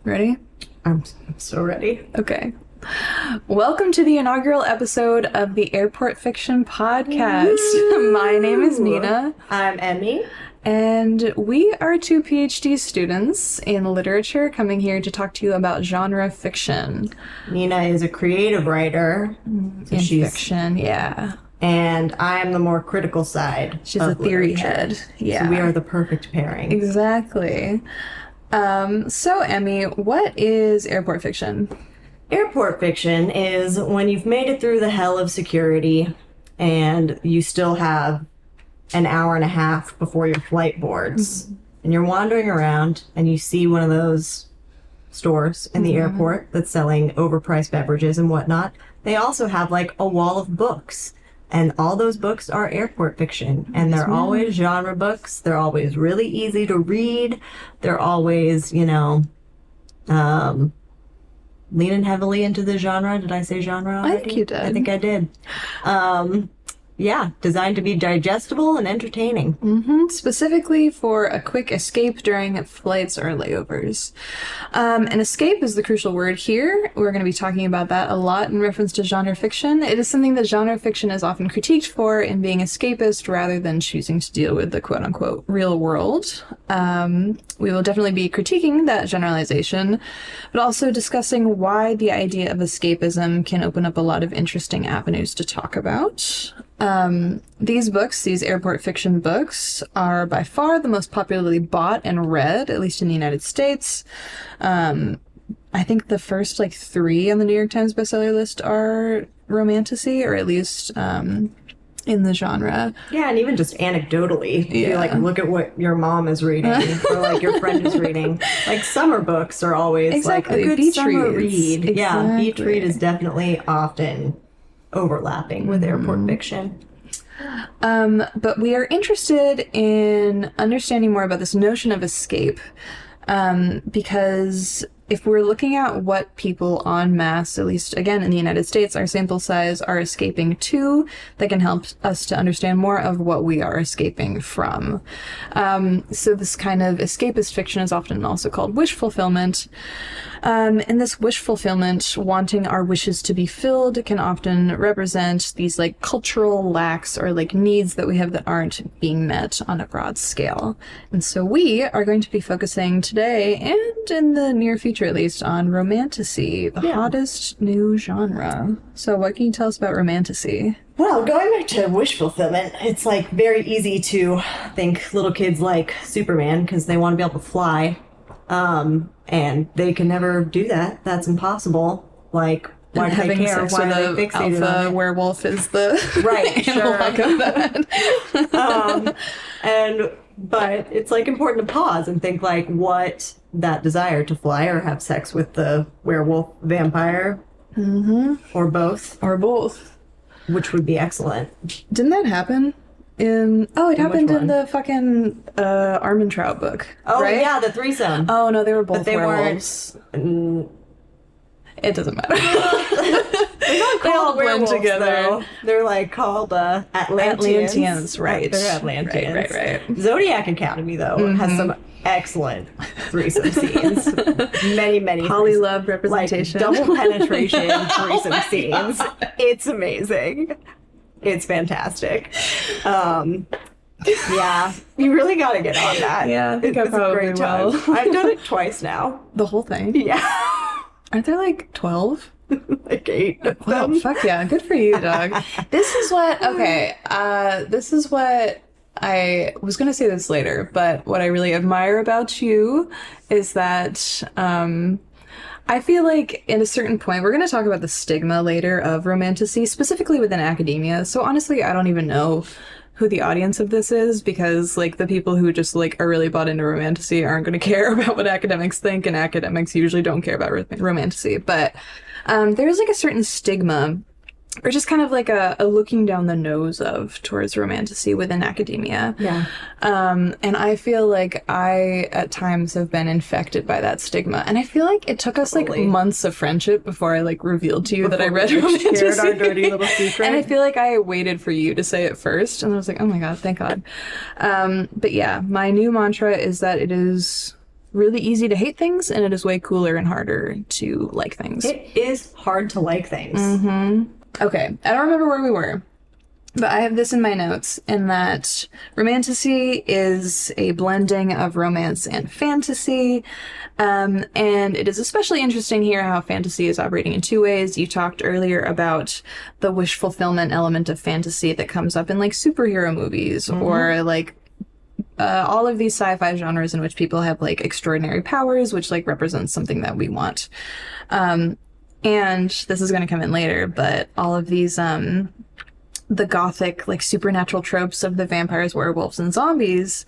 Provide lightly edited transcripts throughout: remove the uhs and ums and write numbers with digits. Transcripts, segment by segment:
Ready? I'm so ready. Okay. Welcome to the inaugural episode of the Airport Fiction Podcast. Woo! My name is Nina. I'm Emmy. And we are two PhD students in literature coming here to talk to you about genre fiction. Nina is a creative writer. So she's fiction, yeah. And I am the more critical side. She's a theory head. Yeah. So we are the perfect pairing. Exactly. So, Emmy, what is airport fiction? Airport fiction is when you've made it through the hell of security and you still have an hour and a half before your flight boards. And you're wandering around and you see one of those stores in the airport that's selling overpriced beverages and whatnot. They also have like a wall of books. And all those books are airport fiction. And they're always genre books. They're always really easy to read. They're always, leaning heavily into the genre. Did I say genre already? I think you did. I think I did. Designed to be digestible and entertaining. Specifically for a quick escape during flights or layovers. An escape is the crucial word here. We're going to be talking about that a lot in reference to genre fiction. It is something that genre fiction is often critiqued for in being escapist rather than choosing to deal with the quote-unquote real world. We will definitely be critiquing that generalization, but also discussing why the idea of escapism can open up a lot of interesting avenues to talk about. These airport fiction books, are by far the most popularly bought and read, at least in the United States. I think the first, three on the New York Times bestseller list are Romantasy, or at least, in the genre. Yeah, and even just anecdotally, you look at what your mom is reading, or your friend is reading. Summer books are always a good beach summer read. Exactly. Yeah, beach read is definitely often overlapping with airport fiction. But we are interested in understanding more about this notion of escape, because if we're looking at what people en masse, at least again in the United States, our sample size, are escaping to, that can help us to understand more of what we are escaping from. So this kind of escapist fiction is often also called wish fulfillment. And this wish fulfillment, wanting our wishes to be filled, can often represent these cultural lacks or needs that we have that aren't being met on a broad scale. And so we are going to be focusing today, and in the near future at least, on Romantasy, the hottest new genre. So what can you tell us about Romantasy? Well, going back to wish fulfillment, it's very easy to think little kids like Superman because they want to be able to fly. And they can never do that. That's impossible. Why do they care? Sex with an alpha werewolf is the analog of that. But it's important to pause and think what that desire to fly or have sex with the werewolf vampire, or both, which would be excellent. Didn't that happen? It happened in the fucking Armentrout book. Oh, right? Yeah, the threesome. Oh, no, they were both but they werewolves. It doesn't matter. They all blend together. Though. They're called Atlanteans. Right. They're Atlanteans. Right. Zodiac Academy, though, has some excellent threesome scenes. Many Polylove representation. Double penetration threesome scenes. It's amazing. It's fantastic. Yeah, you really got to get on that. Yeah, I think I probably will. I've done it twice now. The whole thing? Yeah. Aren't there 12? 8 of them. Wow, fuck yeah. Good for you, dog. This is what I was going to say this later, but what I really admire about you is that I feel like at a certain point, we're going to talk about the stigma later of Romantasy, specifically within academia. So honestly, I don't even know who the audience of this is, because the people who just are really bought into Romantasy aren't going to care about what academics think, and academics usually don't care about Romantasy. But there's a certain stigma, or just kind of a looking down the nose of towards Romantasy within academia. Yeah. And I feel like I at times have been infected by that stigma, and I feel like it took us months of friendship before I revealed to you that I read Romantasy. Shared our dirty little secret. And I feel like I waited for you to say it first, and I was like, oh my god, thank god. But yeah, my new mantra is that it is really easy to hate things, and it is way cooler and harder to like things. It is hard to like things. Okay, I don't remember where we were, but I have this in my notes, in that Romantasy is a blending of romance and fantasy, and it is especially interesting here how fantasy is operating in two ways. You talked earlier about the wish fulfillment element of fantasy that comes up in like superhero movies or like all of these sci-fi genres in which people have like extraordinary powers, which like represents something that we want. And this is going to come in later, but all of these the gothic like supernatural tropes of the vampires, werewolves, and zombies,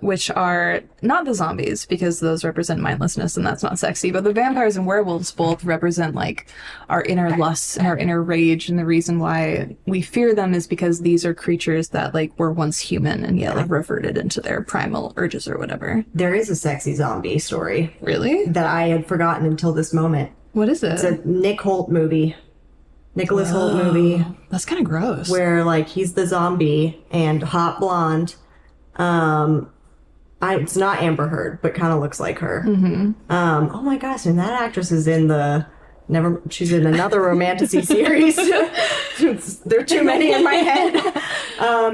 which are not the zombies because those represent mindlessness and that's not sexy, but the vampires and werewolves both represent like our inner lusts and our inner rage, and the reason why we fear them is because these are creatures that like were once human and yet like reverted into their primal urges or whatever. There is a sexy zombie story. Really? That I had forgotten until this moment. What is it? It's a Nick Holt movie. Nicholas Holt movie. That's kind of gross. Where, like, he's the zombie and hot blonde. It's not Amber Heard, but kind of looks like her. Oh my gosh, and that actress is in she's in another Romantasy series. There are too many in my head.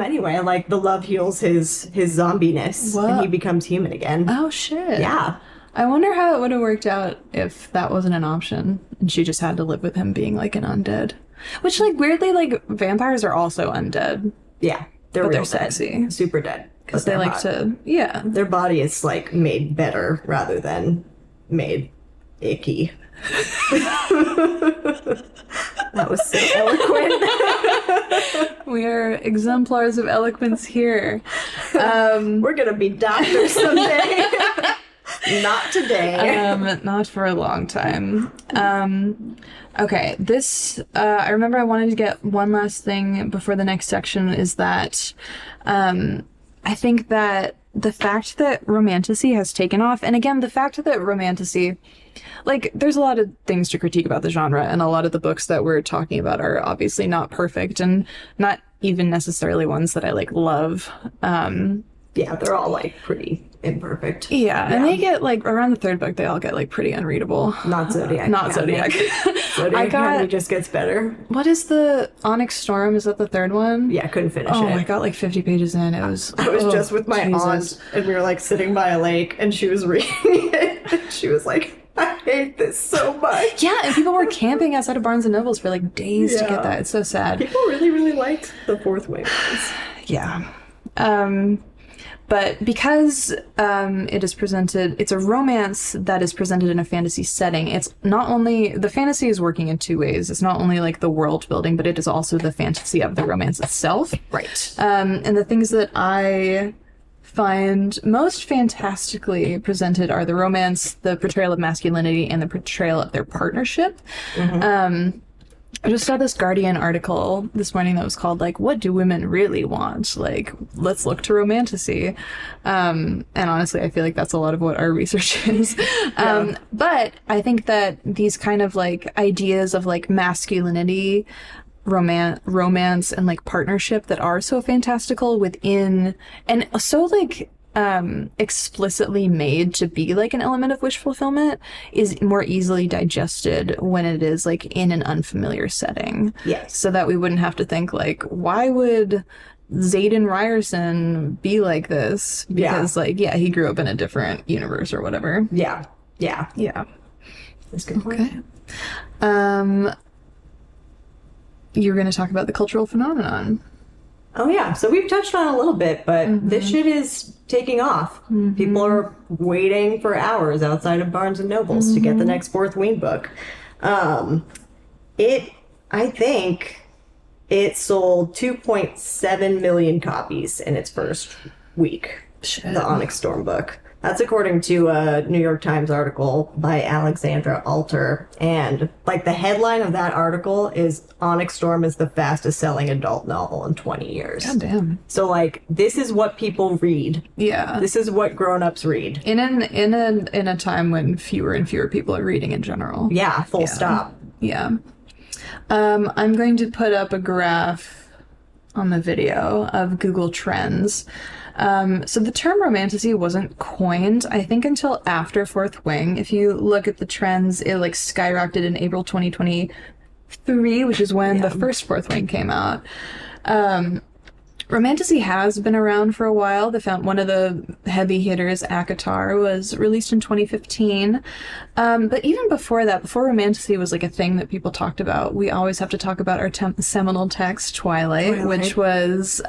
Anyway, like, the love heals his zombiness, and he becomes human again. Oh, shit. Yeah. I wonder how it would have worked out if that wasn't an option and she just had to live with him being like an undead. Which, like, weirdly, like, vampires are also undead. Yeah. They're sexy. Dead. Super dead. Because they like to, yeah. Their body is, like, made better rather than made icky. That was so eloquent. We are exemplars of eloquence here. We're gonna be doctors someday. Not today. Not for a long time. Okay, this, I remember I wanted to get one last thing before the next section, is that I think that the fact that Romantasy has taken off, and again, the fact that Romantasy, like, there's a lot of things to critique about the genre, and a lot of the books that we're talking about are obviously not perfect, and not even necessarily ones that I, like, love. Yeah, they're all, like, pretty imperfect. Yeah, and they get, like, around the third book, they all get, like, pretty unreadable. Not Zodiac. Not Zodiac. Zodiac County just gets better. What is the Onyx Storm? Is that the third one? Yeah, I couldn't finish it. Oh, I got, like, 50 pages in. I was just with my aunt, and we were, like, sitting by a lake, and she was reading it, and she was like, I hate this so much. Yeah, and people were camping outside of Barnes & Noble's for, like, days to get that. It's so sad. People really, really liked the Fourth Wing ones. Yeah. But because it is presented, it's a romance that is presented in a fantasy setting. It's not only, the fantasy is working in two ways. It's not only like the world building, but it is also the fantasy of the romance itself. Right. And the things that I find most fantastically presented are the romance, the portrayal of masculinity, and the portrayal of their partnership. I just saw this Guardian article this morning that was called, like, what do women really want? Like, let's look to Romantasy. And honestly, I feel like that's a lot of what our research is. But I think that these kind of, like, ideas of, like, masculinity, romance, and, like, partnership that are so fantastical within, and so, like, explicitly made to be like an element of wish fulfillment is more easily digested when it is like in an unfamiliar setting. Yes. So that we wouldn't have to think like, why would Zayden Ryerson be like this? Because like, yeah, he grew up in a different universe or whatever. Yeah. Yeah. That's a good point. Okay. You were going to talk about the cultural phenomenon. Oh, yeah. So we've touched on it a little bit, but this shit is taking off. People are waiting for hours outside of Barnes & Noble's to get the next Fourth Wing book. I think it sold 2.7 million copies in its first week. Shit. The Onyx Storm book. That's according to a New York Times article by Alexandra Alter. And, like, the headline of that article is Onyx Storm is the fastest selling adult novel in 20 years. God damn. So, like, this is what people read. Yeah. This is what grown-ups read. In a time when fewer and fewer people are reading in general. Yeah, full stop. Yeah. I'm going to put up a graph on the video of Google Trends. So the term romantasy wasn't coined, I think, until after Fourth Wing. If you look at the trends, it like skyrocketed in April 2023, which is when the first Fourth Wing came out. Romantasy has been around for a while. One of the heavy hitters, ACOTAR, was released in 2015. But even before that, before Romantasy was like a thing that people talked about, we always have to talk about our seminal text, Twilight, which was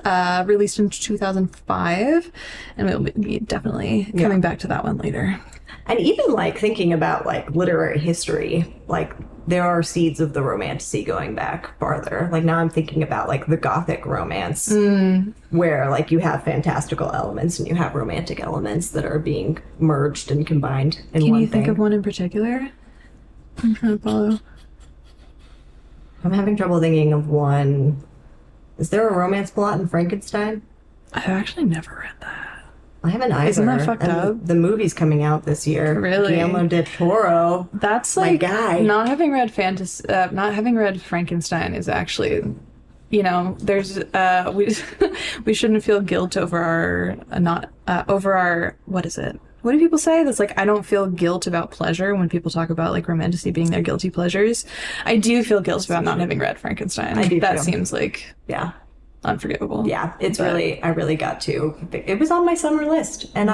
released in 2005. And we'll be definitely coming back to that one later. And even like thinking about like literary history, like there are seeds of the Romantasy going back farther. Like now I'm thinking about like the Gothic romance, where like you have fantastical elements and you have romantic elements that are being merged and combined in one thing. Can you think of one in particular? I'm trying to follow. I'm having trouble thinking of one. Is there a romance plot in Frankenstein? I've actually never read that. I haven't either. Isn't that fucked up? The movie's coming out this year. Really? Guillermo del Toro. That's like my guy. Not having read Frankenstein is actually, you know, there's we shouldn't feel guilt over our what is it? What do people say? That's like, I don't feel guilt about pleasure when people talk about like romantasy being their guilty pleasures. I do feel guilt about not having read Frankenstein. I do. That seems like unforgivable. Yeah, I really got to. It was on my summer list, and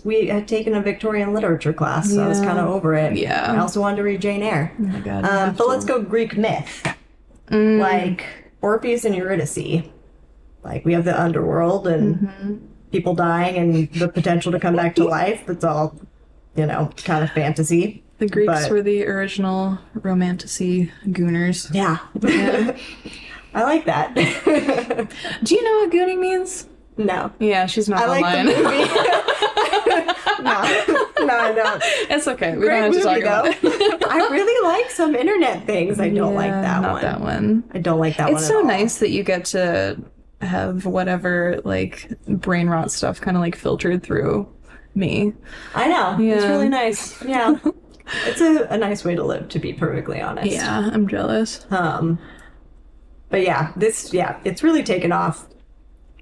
we had taken a Victorian literature class, so I was kind of over it. Yeah. I also wanted to read Jane Eyre. Oh my God. But let's go Greek myth. Like Orpheus and Eurydice. Like we have the underworld and people dying and the potential to come back to life. It's all, you know, kind of fantasy. The Greeks were the original romantasy gooners. Yeah. I like that. Do you know what gooning means? No. Yeah, she's not online. I like the movie. No, I don't. It's okay. We don't have to talk about it. I really like some internet things. I don't like that one. Not that one. I don't like that one. It's so nice that you get to have whatever like brain rot stuff kind of like filtered through me. I know. Yeah. It's really nice. Yeah. It's a nice way to live, to be perfectly honest. Yeah, I'm jealous. But it's really taken off.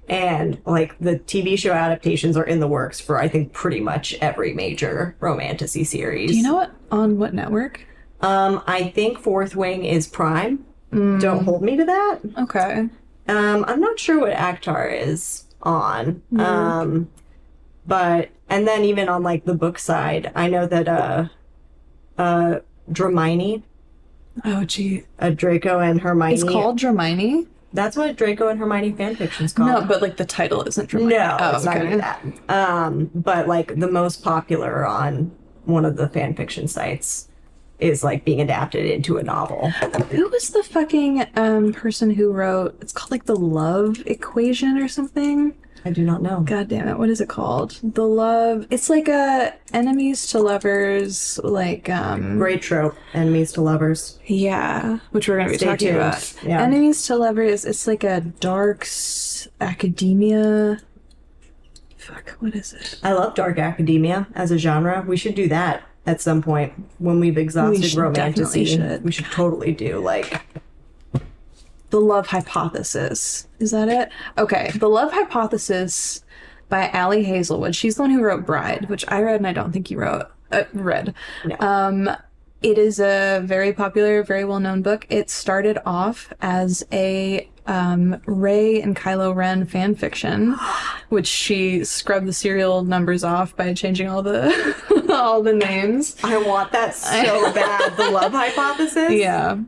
And like the TV show adaptations are in the works for, I think, pretty much every major romantasy series. Do you know on what network? I think Fourth Wing is Prime. Don't hold me to that. Okay. I'm not sure what ACOTAR is on. But and then even on like the book side, I know that Dramini. Oh, gee. Draco and Hermione. It's called Dramini? That's what Draco and Hermione fanfiction's called. No, but like the title isn't Dramini. No, it's not even that. But like the most popular on one of the fanfiction sites is like being adapted into a novel. Who was the fucking person who wrote, it's called like The Love Equation or something? I do not know. God damn it, what is it called? The Love, it's like a enemies to lovers, like great trope, enemies to lovers. Yeah, which we're gonna be talking about. Yeah. Enemies to lovers, it's like a dark academia. Fuck, what is it? I love dark academia as a genre. We should do that at some point when we've exhausted romantasy. We should totally do like The Love Hypothesis. Is that it? Okay. The Love Hypothesis by Allie Hazelwood. She's the one who wrote Bride, which I read and I don't think you read. No. It is a very popular, very well-known book. It started off as a Rey and Kylo Ren fan fiction, which she scrubbed the serial numbers off by changing all the all the names. I want that so bad. The Love Hypothesis? Yeah.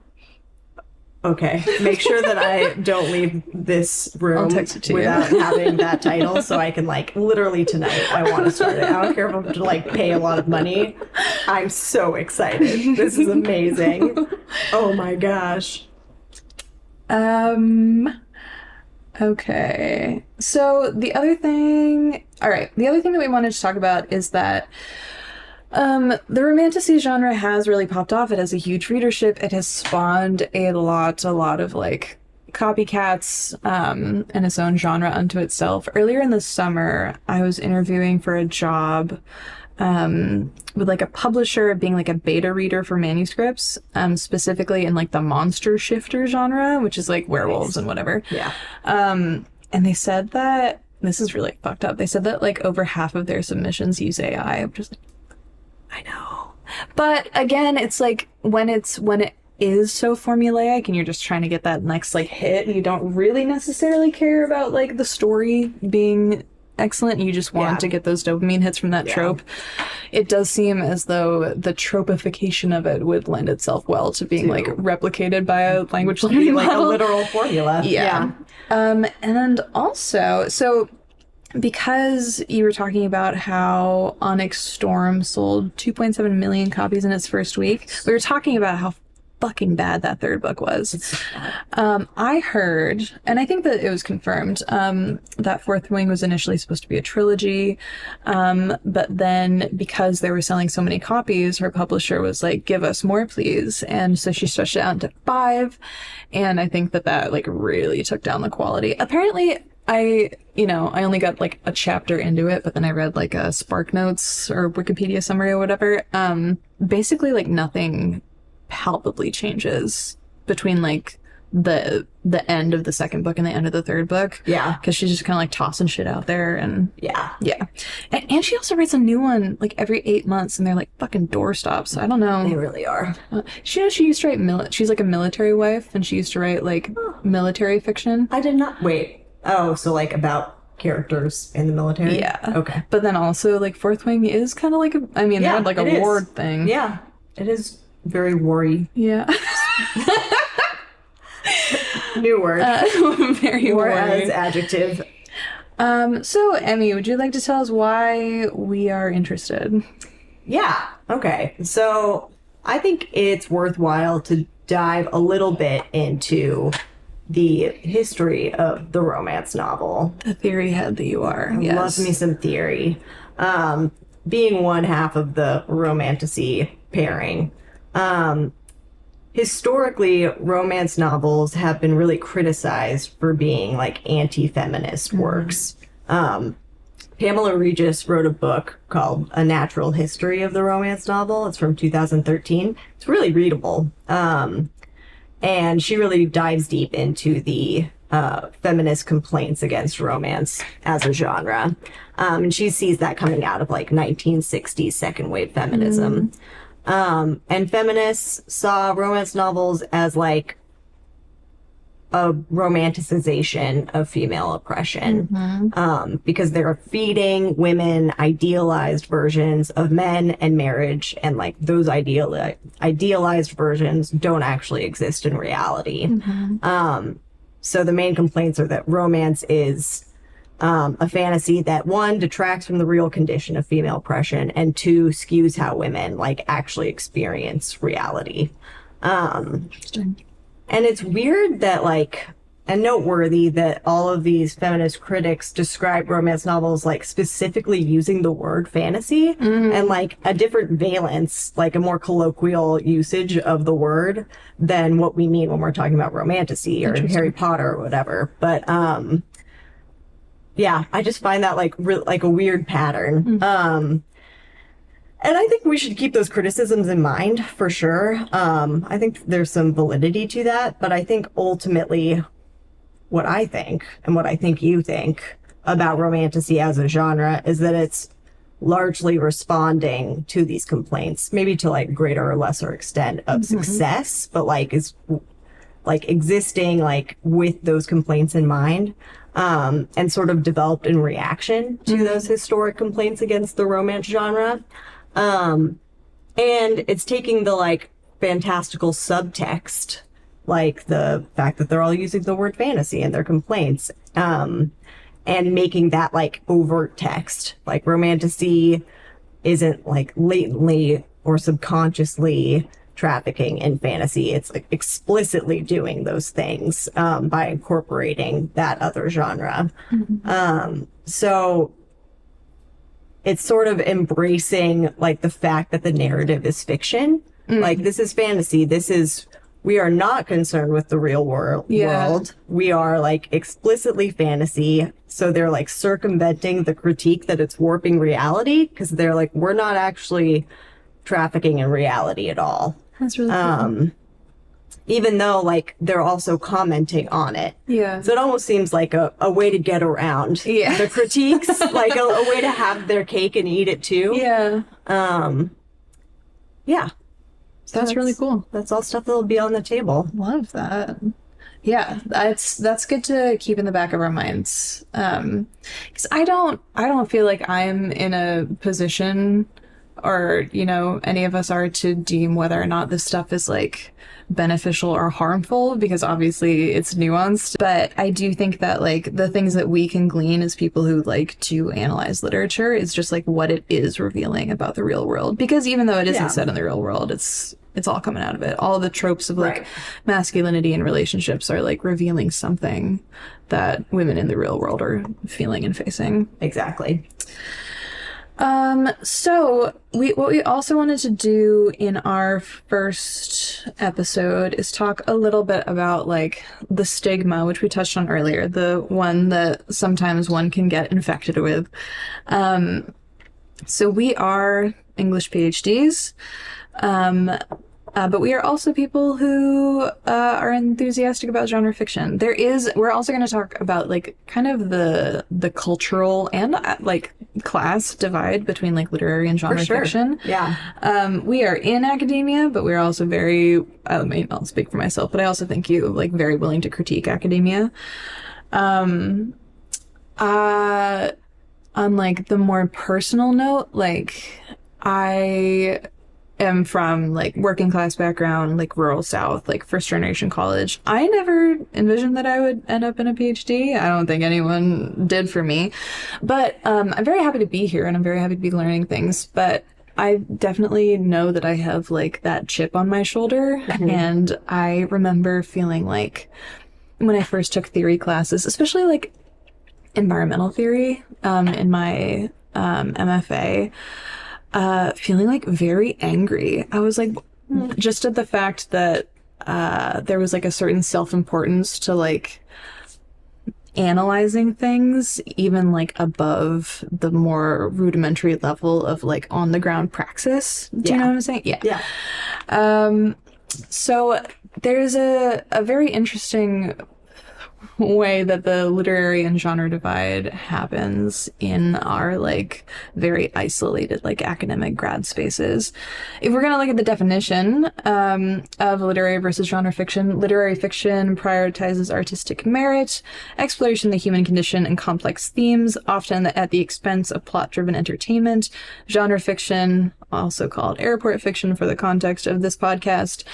Okay, make sure that I don't leave this room without having that title, so I can, like, literally tonight, I want to start it. I don't care if I have to, like, pay a lot of money. I'm so excited. This is amazing. Oh my gosh. Okay. So the other thing that we wanted to talk about is that the romantasy genre has really popped off. It has a huge readership. It has spawned a lot of like copycats and its own genre unto itself. Earlier in the summer, I was interviewing for a job with like a publisher being like a beta reader for manuscripts, specifically in like the monster shifter genre, which is like werewolves and whatever. Yeah. And they said that this is really fucked up. They said that like over half of their submissions use AI. I'm just like, I know. But again, it's like when it is so formulaic and you're just trying to get that next like hit and you don't really necessarily care about like the story being excellent, you just want to get those dopamine hits from that trope. It does seem as though the tropification of it would lend itself well to being like replicated by a language learning like model. a literal formula. And also, so because you were talking about how Onyx Storm sold 2.7 million copies in its first week, we were talking about how fucking bad that third book was. I heard, and I think that it was confirmed, that Fourth Wing was initially supposed to be a trilogy, but then because they were selling so many copies, her publisher was like, give us more, please. And so she stretched it out to 5, and I think that like really took down the quality. Apparently, I only got like a chapter into it, but then I read like a Spark Notes or Wikipedia summary or whatever. Basically, like nothing palpably changes between like the end of the second book and the end of the third book. Yeah. Because she's just kind of like tossing shit out there and Yeah. And she also writes a new one like every 8 months and they're like fucking doorstops. I don't know. They really are. She used to write she's like a military wife and she used to write like military fiction. I did not. Wait. Oh, so like about characters in the military? Yeah. Okay. But then also like Fourth Wing is kind of like they had like a ward thing. Yeah. It is very war-y. Yeah. New word. Very War war-y. as adjective. So Emmy, would you like to tell us why we are interested? Yeah. Okay. So I think it's worthwhile to dive a little bit into the history of the romance novel. The theory head that you are. I love me some theory. Being one half of the Romantasy pairing. Historically, romance novels have been really criticized for being like anti-feminist works. Pamela Regis wrote a book called A Natural History of the Romance Novel. It's from 2013. It's really readable. And she really dives deep into the feminist complaints against romance as a genre. And she sees that coming out of like 1960s second wave feminism. And feminists saw romance novels as like a romanticization of female oppression, because they're feeding women idealized versions of men and marriage, and like those idealized versions don't actually exist in reality. So the main complaints are that romance is a fantasy that, 1, detracts from the real condition of female oppression, and 2, skews how women like actually experience reality. Interesting. And it's weird that like, and noteworthy that all of these feminist critics describe romance novels like specifically using the word fantasy and like a different valence, like a more colloquial usage of the word than what we mean when we're talking about romantasy or Harry Potter or whatever. But yeah, I just find that like like a weird pattern. And I think we should keep those criticisms in mind for sure. I think there's some validity to that, but I think ultimately what I think and what I think you think about romantasy as a genre is that it's largely responding to these complaints, maybe to like greater or lesser extent of success, but like is like existing like with those complaints in mind, and sort of developed in reaction to those historic complaints against the romance genre. And it's taking the like fantastical subtext, like the fact that they're all using the word fantasy in their complaints, and making that like overt text. Like romantasy isn't like latently or subconsciously trafficking in fantasy. It's like explicitly doing those things, by incorporating that other genre. So it's sort of embracing like the fact that the narrative is fiction. Like this is fantasy. We are not concerned with the real world. We are like explicitly fantasy. So they're like circumventing the critique that it's warping reality, because they're like, we're not actually trafficking in reality at all. That's really cool. even though like they're also commenting on it. Yeah. So it almost seems like a way to get around the critiques, like a way to have their cake and eat it too. Yeah. Yeah. So That's really cool. That's all stuff that'll be on the table. Love that. Yeah, that's good to keep in the back of our minds. Because I don't feel like I'm in a position, or any of us are, to deem whether or not this stuff is like beneficial or harmful, because obviously it's nuanced. But I do think that like the things that we can glean as people who like to analyze literature is just like what it is revealing about the real world. Because even though it isn't set in the real world, it's all coming out of it. All the tropes of like masculinity and relationships are like revealing something that women in the real world are feeling and facing. Exactly. So what we also wanted to do in our first episode is talk a little bit about like the stigma, which we touched on earlier, the one that sometimes one can get infected with. So we are English PhDs, but we are also people who are enthusiastic about genre fiction. We're also going to talk about like kind of the cultural and like class divide between like literary and genre fiction. Yeah. We are in academia, but we're also very, I mean, I'll speak for myself, but I also think you like very willing to critique academia. On like the more personal note, like I am from like working class background, like rural South, like first generation college. I never envisioned that I would end up in a PhD. I don't think anyone did for me, but I'm very happy to be here and I'm very happy to be learning things. But I definitely know that I have like that chip on my shoulder. And I remember feeling like when I first took theory classes, especially like environmental theory in my MFA, feeling like very angry. I was like, just at the fact that there was like a certain self-importance to like analyzing things, even like above the more rudimentary level of like on the ground praxis. Do you know what I'm saying? Yeah. So there's a very interesting way that the literary and genre divide happens in our like very isolated like academic grad spaces. If we're gonna look at the definition of literary versus genre fiction, literary fiction prioritizes artistic merit, exploration of the human condition, and complex themes, often at the expense of plot-driven entertainment. Genre fiction, also called airport fiction for the context of this podcast,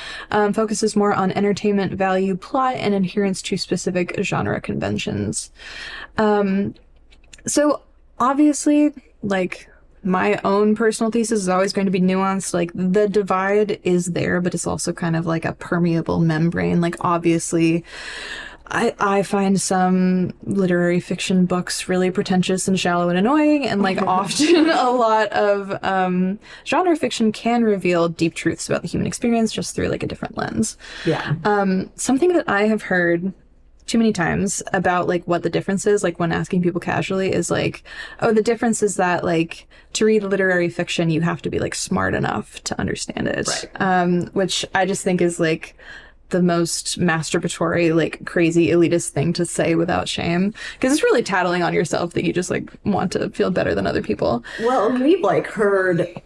focuses more on entertainment value, plot, and adherence to specific genre conventions. So obviously, like, my own personal thesis is always going to be nuanced. Like, the divide is there, but it's also kind of like a permeable membrane. Like, obviously, I find some literary fiction books really pretentious and shallow and annoying, and like often a lot of genre fiction can reveal deep truths about the human experience just through like a different lens. Yeah. Something that I have heard too many times about like what the difference is, like when asking people casually, is like, oh, the difference is that like to read literary fiction you have to be like smart enough to understand it. Right. Which I just think is like the most masturbatory, like crazy elitist thing to say without shame, because it's really tattling on yourself that you just like want to feel better than other people. Well, we've like heard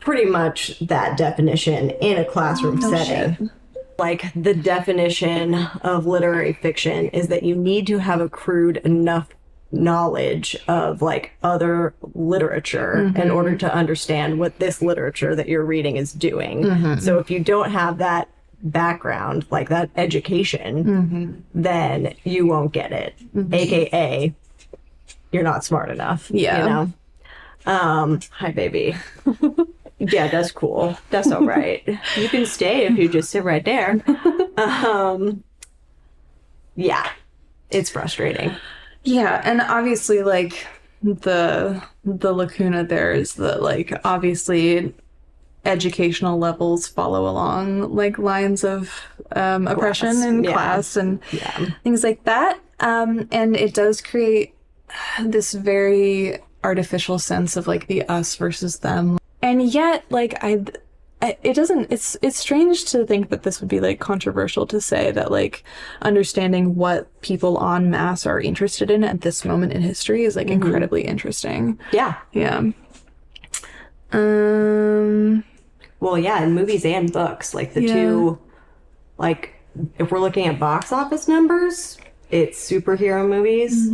pretty much that definition in a classroom setting. Shit. Like, the definition of literary fiction is that you need to have accrued enough knowledge of like other literature in order to understand what this literature that you're reading is doing. So if you don't have that background, like that education, then you won't get it. AKA, you're not smart enough. Yeah. You know? Hi, baby. Yeah, that's cool. That's all right. You can stay if you just sit right there. Yeah, it's frustrating. Yeah, and obviously, like, the lacuna there is that, like, obviously educational levels follow along, like, lines of oppression and class and things like that. And it does create this very artificial sense of, like, the us versus them. And yet, like, I it doesn't, it's strange to think that this would be like controversial to say that like understanding what people en masse are interested in at this moment in history is like incredibly interesting. Yeah. Yeah. Well, yeah, in movies and books, like the two, like if we're looking at box office numbers, it's superhero movies,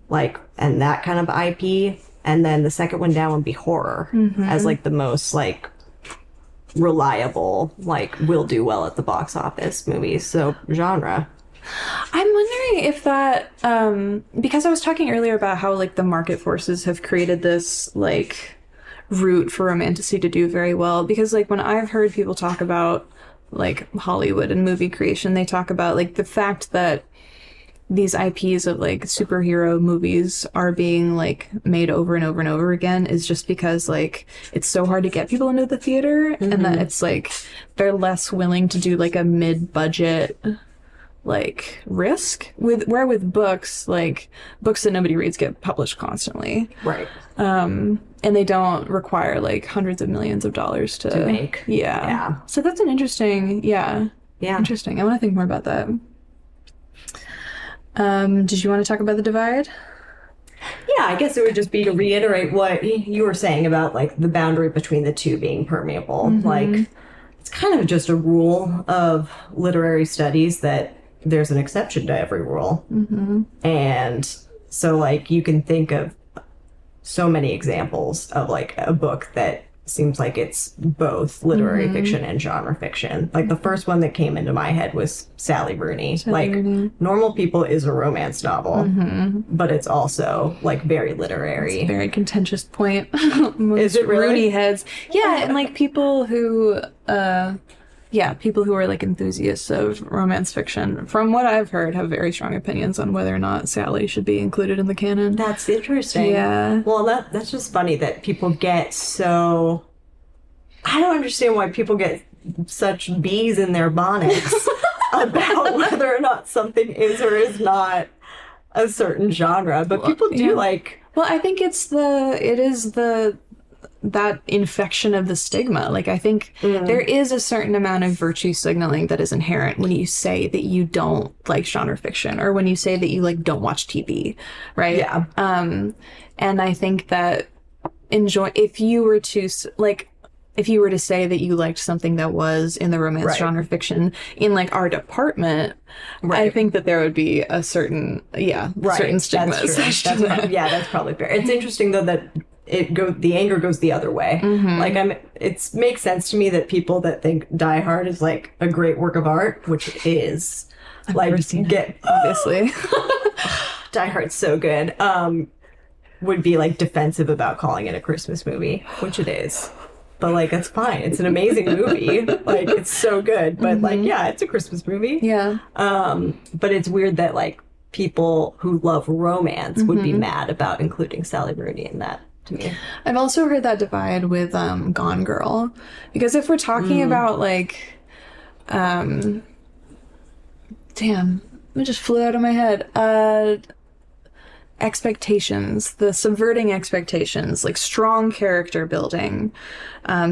like, and that kind of IP. And then the second one down would be horror as like the most like reliable, like will do well at the box office movies. So genre. I'm wondering if that, because I was talking earlier about how like the market forces have created this like route for romantasy to do very well, because like when I've heard people talk about like Hollywood and movie creation, they talk about like the fact that these IPs of like superhero movies are being like made over and over and over again is just because like it's so hard to get people into the theater and that it's like they're less willing to do like a mid-budget like risk with books, like books that nobody reads get published constantly, Right. and they don't require like hundreds of millions of dollars to make. Yeah. So that's an interesting interesting. I want to think more about that. Did you want to talk about the divide? Yeah, I guess it would just be to reiterate what you were saying about like the boundary between the two being permeable. Like it's kind of just a rule of literary studies that there's an exception to every rule. And so like you can think of so many examples of like a book that seems like it's both literary fiction and genre fiction. Like the first one that came into my head was Sally Rooney. Normal People is a romance novel, but it's also like very literary. It's a very contentious point. Is it really? Rooney heads. Yeah, and like people who people who are like enthusiasts of romance fiction, from what I've heard, have very strong opinions on whether or not Sally should be included in the canon. That's interesting. Yeah. Well, that's just funny that people get so... I don't understand why people get such bees in their bonnets about whether or not something is or is not a certain genre. But people do like... Well, I think it is that infection of the stigma. Like, I think there is a certain amount of virtue signaling that is inherent when you say that you don't like genre fiction, or when you say that you like don't watch TV, right? Yeah. And I think that if you were to say that you liked something that was in the romance genre fiction in like our department, I think that there would be a certain certain stigma. That's probably fair. It's interesting though that the anger goes the other way. Like it makes sense to me that people that think Die Hard is like a great work of art, which it is. I've never seen it, obviously. Die Hard's so good. Would be like defensive about calling it a Christmas movie, which it is. But like that's fine. It's an amazing movie. Like it's so good. But like it's a Christmas movie. Yeah. But it's weird that like people who love romance would be mad about including Sally Rooney in that. To me. I've also heard that divide with Gone Girl, because if we're talking about like damn, it just flew out of my head. Expectations, the subverting expectations, like strong character building,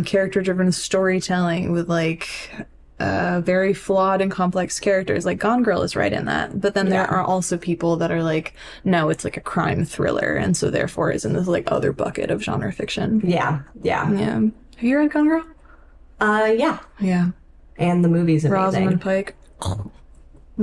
character driven storytelling with like very flawed and complex characters. Like Gone Girl is right in that. But then there are also people that are like, no, it's like a crime thriller, and so therefore is in this like other bucket of genre fiction. Yeah. Have you read Gone Girl? Yeah. And the movie's amazing. Rosamund Pike. I'm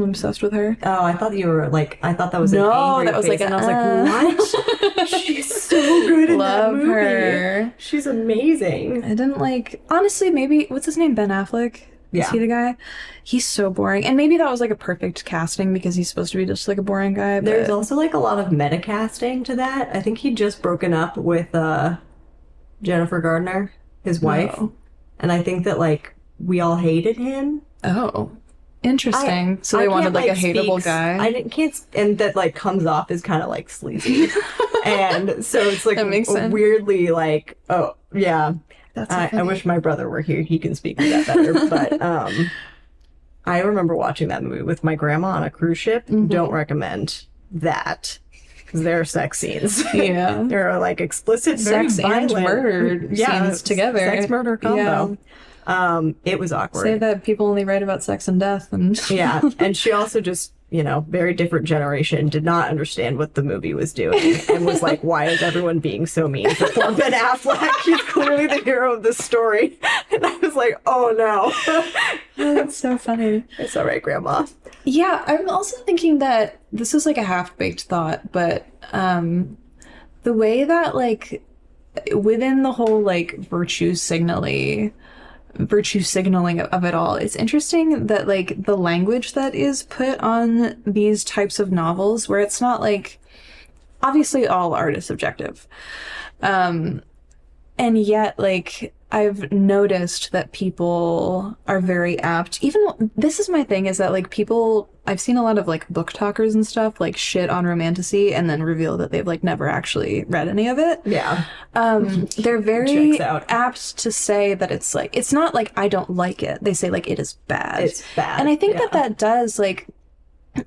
obsessed with her. Oh, I thought you were like, I thought that was an angry that was face, like, and I was like, what? She's so good in that movie. Love her. She's amazing. I didn't like, honestly, maybe, what's his name? Ben Affleck? Is he the guy? He's so boring. And maybe that was like a perfect casting because he's supposed to be just like a boring guy. But... There's also like a lot of meta casting to that. I think he'd just broken up with Jennifer Gardner, his wife. And I think that like we all hated him. Oh. Interesting. So they wanted like a hateable guy. And that like comes off as kind of like sleazy. And so it's like that makes sense. Weirdly like, oh yeah. That's so I wish my brother were here. He can speak to that better. But I remember watching that movie with my grandma on a cruise ship. Don't recommend that. because there are sex scenes. Yeah. There are like explicit, very Sex and violent murder scenes together. Sex murder combo. It was awkward. Say that people only write about sex and death, and yeah, and she also just, very different generation, did not understand what the movie was doing and was like, why is everyone being so mean to poor Ben Affleck? He's clearly the hero of this story. And I was like, oh no. That's so funny. It's all right, Grandma. Yeah, I'm also thinking that this is like a half-baked thought, but the way that like within the whole like virtue signaling of it all, it's interesting that like the language that is put on these types of novels, where it's not like, obviously all art is subjective, and yet like I've noticed that people are very apt, even this is my thing, is that like people, I've seen a lot of like book talkers and stuff like shit on Romantasy and then reveal that they've like never actually read any of it. Yeah. They're very apt to say that it's like, it's not like I don't like it. They say like it is bad. It's bad. And I think that does like,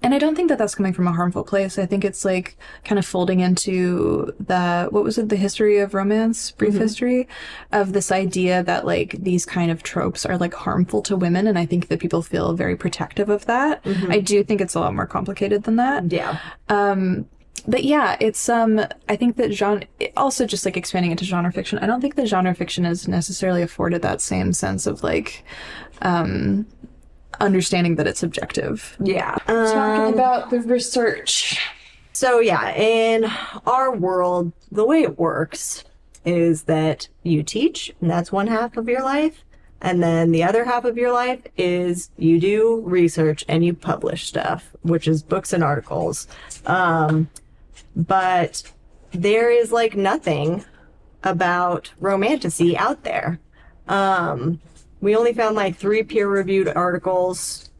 and I don't think that that's coming from a harmful place. I think it's like kind of folding into what was it? The history of romance, brief history of this idea that like these kind of tropes are like harmful to women. And I think that people feel very protective of that. I do think it's a lot more complicated than that. Yeah. But yeah, it's, I think that also just like expanding into genre fiction, I don't think that genre fiction is necessarily afforded that same sense of like, understanding that it's subjective. Yeah. Talking about the research. So yeah, in our world, the way it works is that you teach, and that's one half of your life. And then the other half of your life is you do research and you publish stuff, which is books and articles. But there is like nothing about Romantasy out there. We only found like 3 peer-reviewed articles.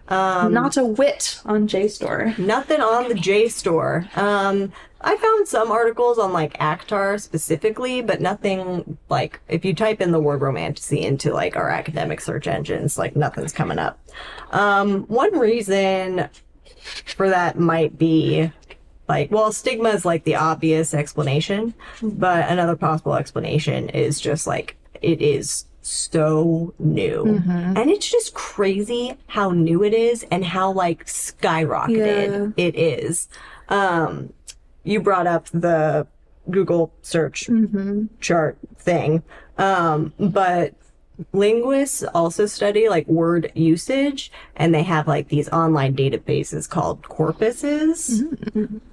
Not a whit on JSTOR. Nothing on the JSTOR. I found some articles on like Actar specifically, but nothing like, if you type in the word Romantasy into like our academic search engines, like nothing's coming up. One reason for that might be like, well, stigma is like the obvious explanation, but another possible explanation is just like, it is so new. And it's just crazy how new it is and how like skyrocketed it is. You brought up the Google search chart thing. But linguists also study like word usage, and they have like these online databases called corpuses.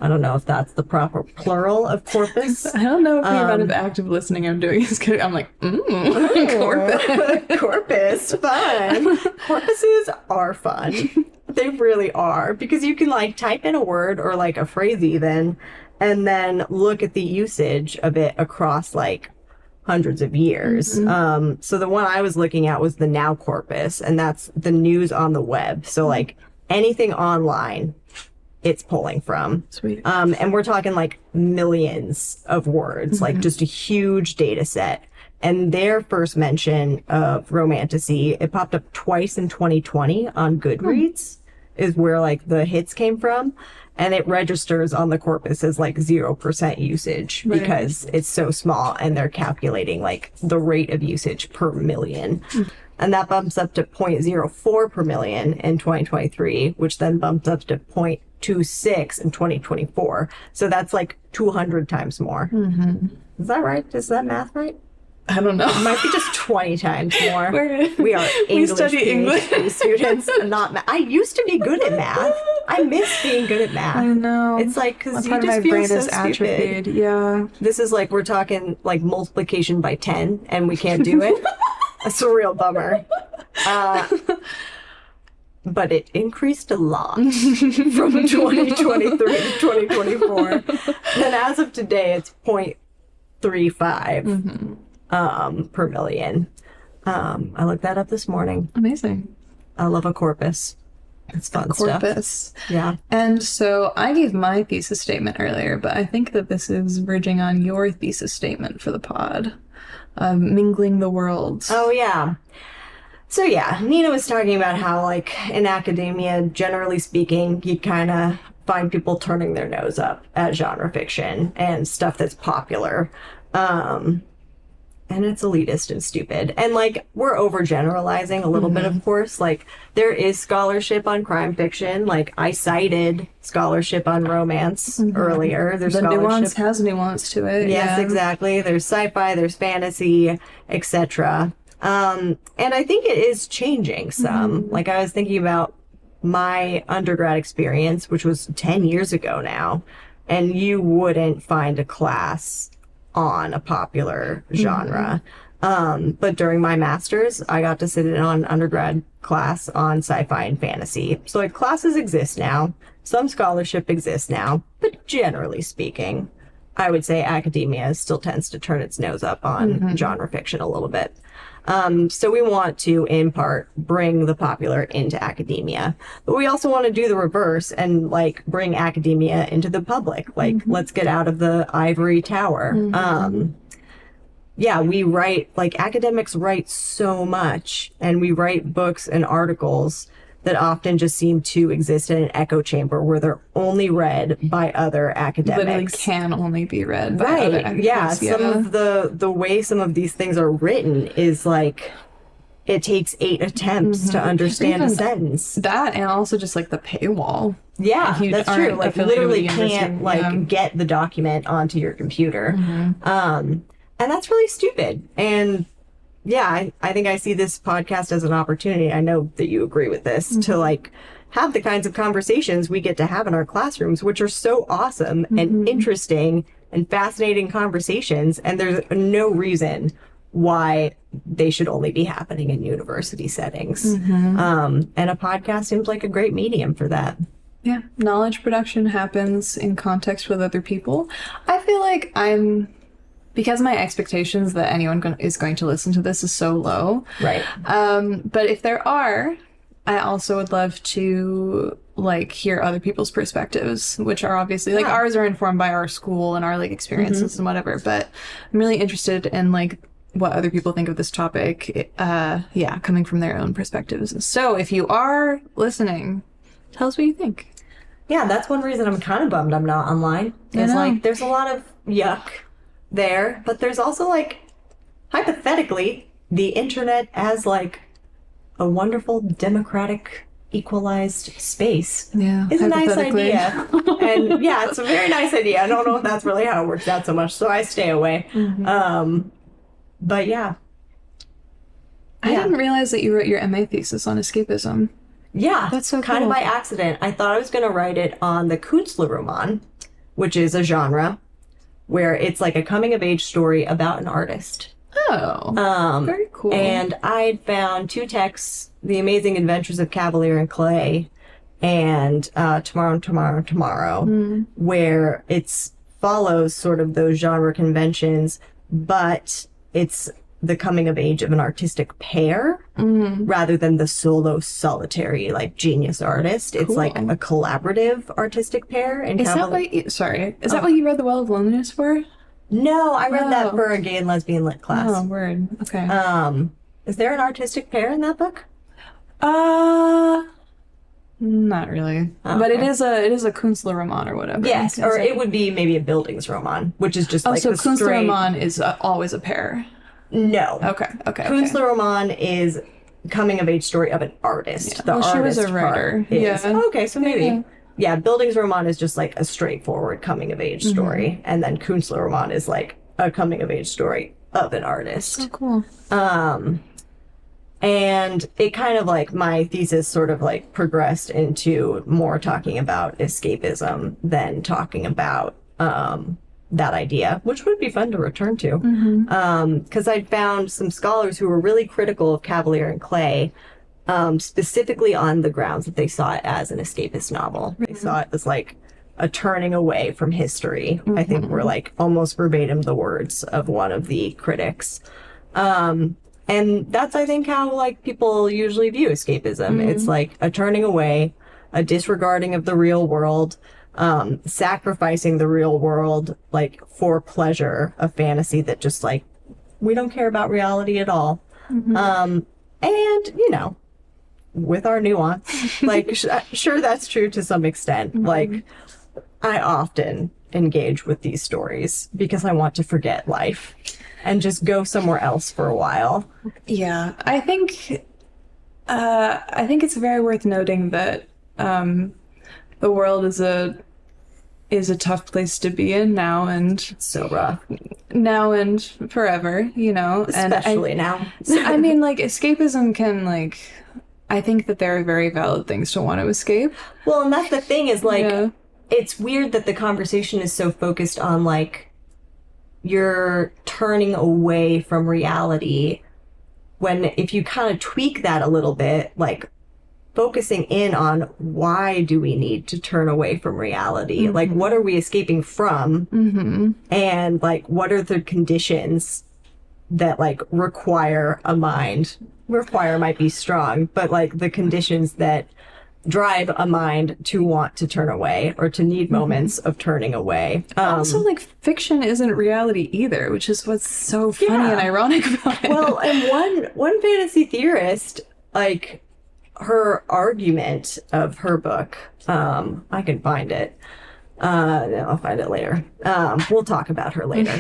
I don't know if that's the proper plural of corpus. I don't know if the amount of active listening I'm doing is good. I'm like, corpus. Corpus, fun. Corpuses are fun. They really are, because you can like type in a word or like a phrase even, and then look at the usage of it across like hundreds of years. So the one I was looking at was the Now corpus, and that's the news on the web. So like anything online, it's pulling from. Sweet. And we're talking like millions of words, like just a huge data set. And their first mention of Romantasy, it popped up twice in 2020 on Goodreads, is where like the hits came from. And it registers on the corpus as like 0% usage because it's so small, and they're calculating like the rate of usage per million. And that bumps up to 0.04 per million in 2023, which then bumps up to 0.26 in 2024. So that's like 200 times more. Is that right? Is that math right? I don't know. It might be just 20 times more. We are We study English students, not math. I used to be good at math. I miss being good at math. I know. It's like, because you part of just my feel brain so is atrophied. stupid. Yeah. This is like, we're talking like multiplication by 10, and we can't do it. That's a real bummer. But it increased a lot from 2023 to 2024. And as of today, it's 0.35 per million. I looked that up this morning. Amazing. I love a corpus. It's fun Corpus. stuff. Yeah. And so I gave my thesis statement earlier, but I think that this is verging on your thesis statement for the pod. Mingling the worlds. Oh, yeah. So, yeah, Nina was talking about how, like, in academia, generally speaking, you kind of find people turning their nose up at genre fiction and stuff that's popular. And it's elitist and stupid. And, like, we're overgeneralizing a little bit, of course. Like, there is scholarship on crime fiction. Like, I cited scholarship on romance earlier. There's The scholarship. nuance has nuance to it. Yes, exactly. There's sci-fi, there's fantasy, etc. And I think it is changing some. Like, I was thinking about my undergrad experience, which was 10 years ago now, and you wouldn't find a class on a popular genre. But during my master's, I got to sit in on an undergrad class on sci-fi and fantasy. So, like, classes exist now. Some scholarship exists now. But generally speaking, I would say academia still tends to turn its nose up on genre fiction a little bit. So we want to, in part, bring the popular into academia. But we also want to do the reverse and, like, bring academia into the public. Like, let's get out of the ivory tower. Yeah, we write, like, academics write so much, and we write books and articles that often just seem to exist in an echo chamber where they're only read by other academics. Literally can only be read by other academics. Yeah, some of the way some of these things are written is like it takes 8 attempts to understand a sentence. That, and also just like the paywall. Yeah, that's true. Like, literally can't get the document onto your computer. And that's really stupid. And yeah, I think I see this podcast as an opportunity. I know that you agree with this, to, like, have the kinds of conversations we get to have in our classrooms, which are so awesome and interesting and fascinating conversations. And there's no reason why they should only be happening in university settings. And a podcast seems like a great medium for that. Yeah, knowledge production happens in context with other people. I feel like because my expectations that anyone is going to listen to this is so low. Right. But if there are, I also would love to, like, hear other people's perspectives, which are obviously, like, ours are informed by our school and our, like, experiences and whatever. But I'm really interested in, like, what other people think of this topic. Coming from their own perspectives. So if you are listening, tell us what you think. Yeah, that's one reason I'm kind of bummed I'm not online. It's like, there's a lot of yuck there, but there's also, like, hypothetically, the internet as, like, a wonderful democratic equalized space is a nice idea. And yeah, it's a very nice idea. I don't know if that's really how it works out so much, so I stay away. But yeah. I didn't realize that you wrote your MA thesis on escapism. Yeah, that's so kind cool. of by accident. I thought I was going to write it on the Künstlerroman, which is a genre where it's like a coming-of-age story about an artist. Oh, very cool. And I'd found 2 texts, The Amazing Adventures of Cavalier and Clay and Tomorrow, where it follows sort of those genre conventions, but it's the coming of age of an artistic pair rather than the solo solitary, like, genius artist. It's like a collaborative artistic pair. And is that what you read The Well of Loneliness for? No, I read that for a gay and lesbian lit class. Oh, word. Okay. Is there an artistic pair in that book? Not really. Oh, but okay. it is a Künstlerroman or whatever. Yes, or it would be maybe a Bildungsroman, which is just like so the straight... Künstlerroman is always a pair. No. Okay. Künstlerroman is coming of age story of an artist. Yeah. The artist she was a writer. Is, okay, so maybe. Yeah, Bildungsroman is just like a straightforward coming of age story. And then Künstlerroman is like a coming of age story of an artist. So cool. And it kind of like, my thesis sort of like progressed into more talking about escapism than talking about that idea, which would be fun to return to. Because I'd found some scholars who were really critical of Cavalier and Clay, specifically on the grounds that they saw it as an escapist novel. They saw it as like a turning away from history. I think were like almost verbatim the words of one of the critics. And that's, I think, how like people usually view escapism. It's like a turning away, a disregarding of the real world, sacrificing the real world, like, for pleasure, a fantasy that just, like, we don't care about reality at all. And, you know, with our nuance. Like, sure, that's true to some extent. Mm-hmm. Like, I often engage with these stories because I want to forget life and just go somewhere else for a while. Yeah, I think it's very worth noting that the world is a tough place to be in now and So rough. now and forever, you know. Especially now. I mean, like, escapism can, like, I think that there are very valid things to want to escape. Well, and that's the thing is, like, Yeah. it's weird that the conversation is so focused on, like, you're turning away from reality when if you kind of tweak that a little bit, like, focusing in on why do we need to turn away from reality? Like, what are we escaping from? And, like, what are the conditions that, like, require a mind? Require might be strong, but, like, the conditions that drive a mind to want to turn away or to need moments of turning away. Also, like, fiction isn't reality either, which is what's so funny and ironic about it. Well, and one fantasy theorist, like, her argument of her book, I can find it. I'll find it later. We'll talk about her later.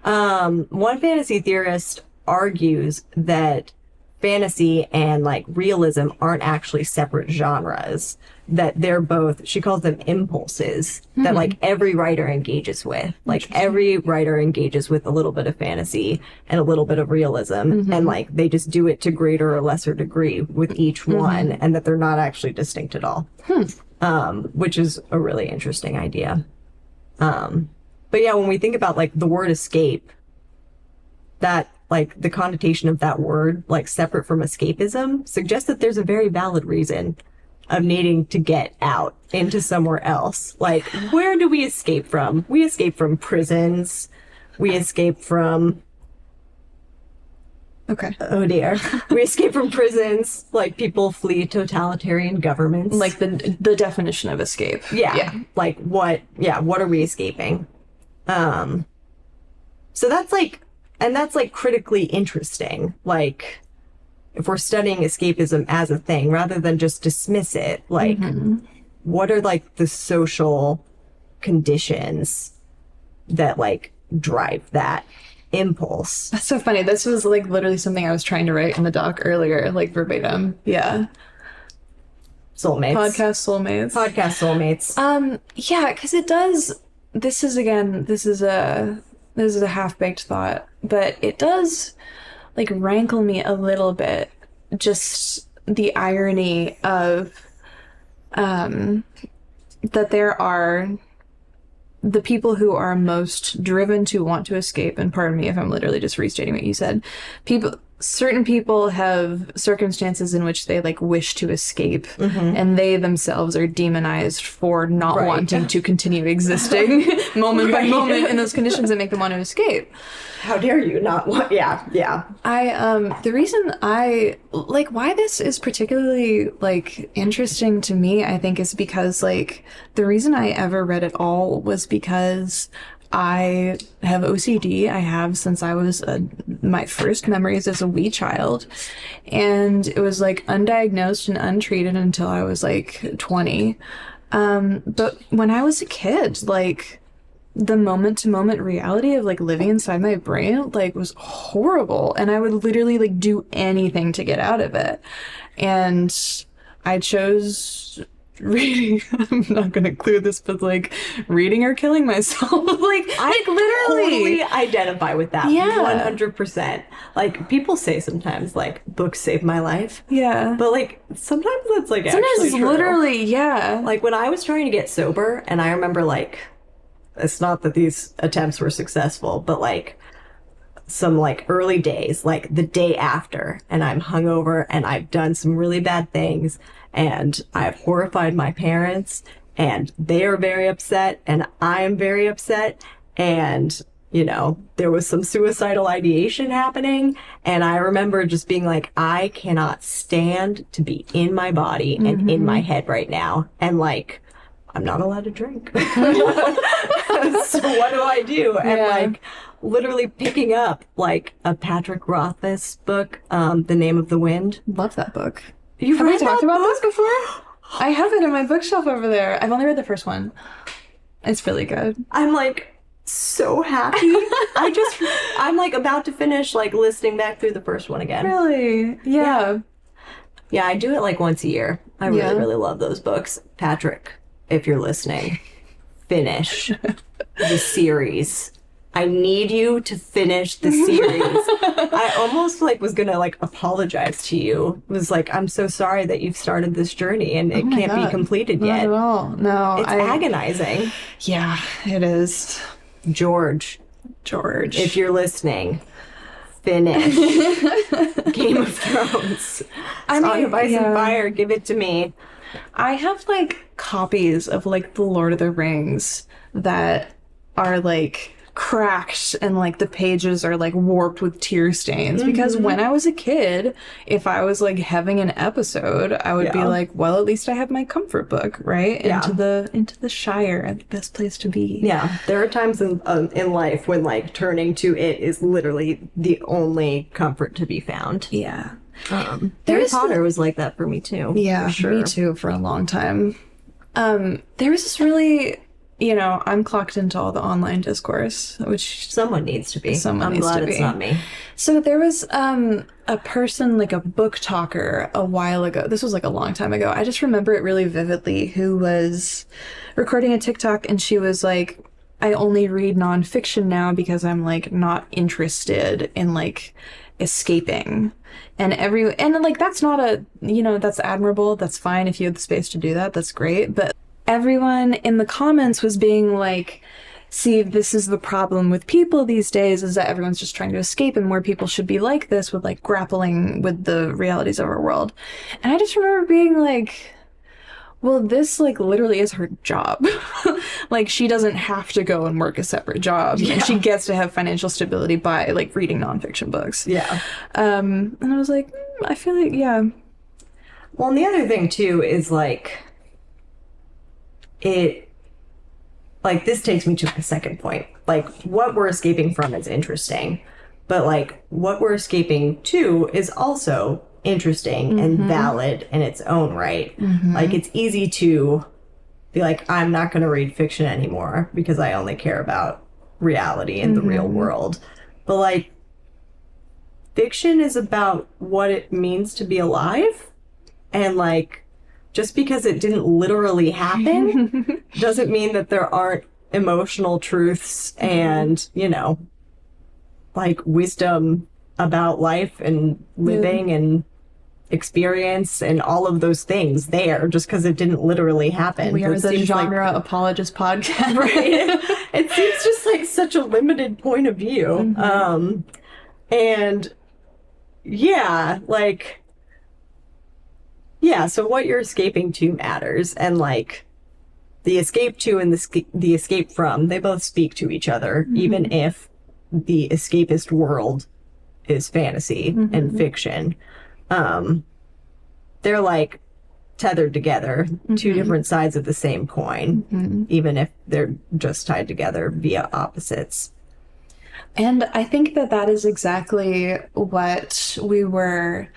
One fantasy theorist argues that fantasy and, like, realism aren't actually separate genres, that they're both, she calls them impulses that, like, every writer engages with. Like, every writer engages with a little bit of fantasy and a little bit of realism, and, like, they just do it to greater or lesser degree with each one, and that they're not actually distinct at all. Which is a really interesting idea. But yeah, when we think about, like, the word escape, that, like, the connotation of that word, like, separate from escapism, suggests that there's a very valid reason of needing to get out into somewhere else. Like, where do we escape from? We escape from prisons. We escape from... Okay. Oh, dear. We escape from prisons. Like, people flee totalitarian governments. Like, the definition of escape. Yeah. Like, what are we escaping? So that's, like... And that's, like, critically interesting. Like, if we're studying escapism as a thing, rather than just dismiss it, like, what are, like, the social conditions that, like, drive that impulse? That's so funny. This was, like, literally something I was trying to write in the doc earlier, like, verbatim. Yeah. Soulmates. Podcast soulmates. Yeah, because it does... This is a half-baked thought, but it does, like, rankle me a little bit, just the irony of that there are the people who are most driven to want to escape, and pardon me if I'm literally just restating what you said. Certain people have circumstances in which they, like, wish to escape, and they themselves are demonized for not wanting to continue existing moment by moment in those conditions that make them want to escape. How dare you not want... Yeah. The reason I, like, why this is particularly, like, interesting to me, I think, is because, like, the reason I ever read it all was because I have OCD. I have since I was my first memories as a wee child. And it was, like, undiagnosed and untreated until I was, like, 20. But when I was a kid, like, the moment-to-moment reality of, like, living inside my brain, like, was horrible. And I would literally, like, do anything to get out of it. And I chose... reading, I'm not gonna include this, but, like, reading or killing myself. I literally totally identify with that. Yeah. 100%. Like, people say sometimes, like, books saved my life. Yeah. But, like, sometimes that's, like, sometimes actually it's true. literally, yeah. Like, when I was trying to get sober, and I remember, like, it's not that these attempts were successful, but, like, some, like, early days, like, the day after, and I'm hungover, and I've done some really bad things, and I've horrified my parents, and they are very upset, and I am very upset, and, you know, there was some suicidal ideation happening, and I remember just being like, I cannot stand to be in my body and in my head right now, and, like, I'm not allowed to drink. So what do I do? And, like, literally picking up, like, a Patrick Rothfuss book, The Name of the Wind. Love that book. Have we talked about this before? I have it in my bookshelf over there. I've only read the first one. It's really good. I'm like so happy. I'm like about to finish like listening back through the first one again. Really? Yeah. Yeah, I do it like once a year. I really, really love those books. Patrick, if you're listening, finish the series. I need you to finish the series. I almost like was gonna like apologize to you. It was like, I'm so sorry that you've started this journey and it can't be completed yet. Not at all. No. It's agonizing. Yeah, it is. George, if you're listening, finish Game of Thrones. Song of Ice and Fire, give it to me. I have like copies of like the Lord of the Rings that are like cracked and like the pages are like warped with tear stains because when I was a kid, if I was like having an episode, I would be like, well, at least I have my comfort book, right? Into the Shire, the best place to be. Yeah, there are times in life when like turning to it is literally the only comfort to be found. Yeah. Harry Potter was like that for me too. Yeah, for sure. Me too for a long time. There was this really, I'm clocked into all the online discourse, which someone needs to be. I'm glad it's not me. So there was a person, like a book talker a while ago. This was like a long time ago. I just remember it really vividly, who was recording a TikTok and she was like, I only read nonfiction now because I'm like not interested in like escaping. And like that's not that's admirable. That's fine if you have the space to do that. That's great. But everyone in the comments was being like, see, this is the problem with people these days, is that everyone's just trying to escape, and more people should be like this, with like grappling with the realities of our world. And I just remember being like, well, this like literally is her job. Like she doesn't have to go and work a separate job. Yeah. And she gets to have financial stability by like reading nonfiction books. Yeah. And I was like, I feel like, yeah. Well, and the other thing too is like, this takes me to my second point. Like, what we're escaping from is interesting, but like what we're escaping to is also interesting and valid in its own right. Like, it's easy to be like, I'm not going to read fiction anymore because I only care about reality and the real world. But like, fiction is about what it means to be alive, and like, just because it didn't literally happen doesn't mean that there aren't emotional truths and, like wisdom about life and living and experience and all of those things there, just because it didn't literally happen. We are the genre apologist podcast. Right? It seems just like such a limited point of view. And yeah, like, yeah, so what you're escaping to matters, and like the escape to and the escape from, they both speak to each other, even if the escapist world is fantasy and fiction. They're like tethered together, two different sides of the same coin, even if they're just tied together via opposites. And I think that is exactly what we were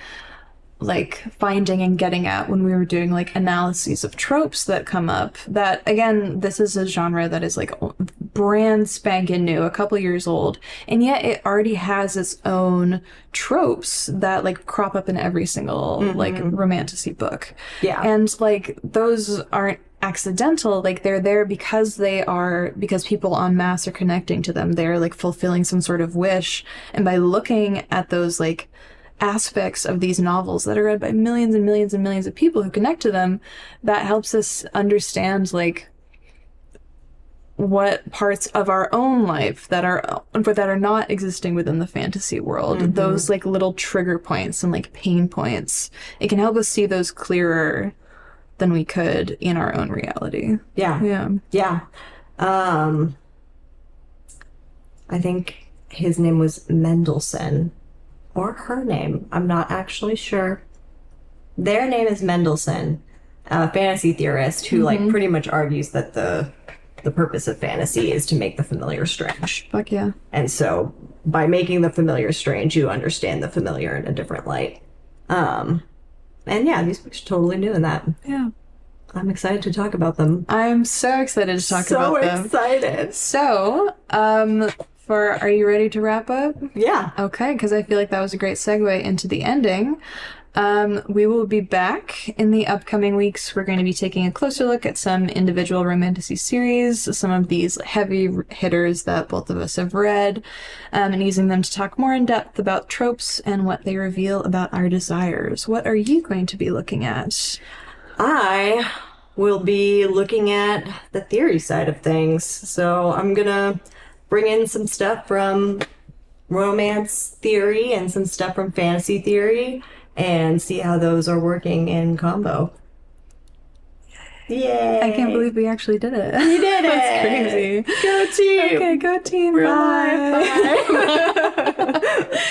like finding and getting at when we were doing like analyses of tropes that come up. That again, this is a genre that is like brand spanking new, a couple years old, and yet it already has its own tropes that like crop up in every single like romantasy book. Yeah. And like those aren't accidental, like they're there because people en masse are connecting to them. They're like fulfilling some sort of wish, and by looking at those like aspects of these novels that are read by millions and millions and millions of people who connect to them, that helps us understand like what parts of our own life that are not existing within the fantasy world, those like little trigger points and like pain points, it can help us see those clearer than we could in our own reality. Yeah. I think his name was Mendelssohn, or her name, I'm not actually sure. Their name is Mendelssohn, a fantasy theorist who like pretty much argues that the purpose of fantasy is to make the familiar strange. Fuck yeah. And so by making the familiar strange, you understand the familiar in a different light. And yeah, these books are totally doing that. Yeah. I'm excited to talk about them. I'm so excited to talk about them. So excited. So, are you ready to wrap up? Yeah. Okay, because I feel like that was a great segue into the ending. We will be back in the upcoming weeks. We're going to be taking a closer look at some individual Romantasy series, some of these heavy hitters that both of us have read, and using them to talk more in depth about tropes and what they reveal about our desires. What are you going to be looking at? I will be looking at the theory side of things. So I'm going to bring in some stuff from romance theory and some stuff from fantasy theory and see how those are working in combo. Yay! I can't believe we actually did it. We did it! That's crazy. Go team! Okay, go team. We're Bye. alive. Bye.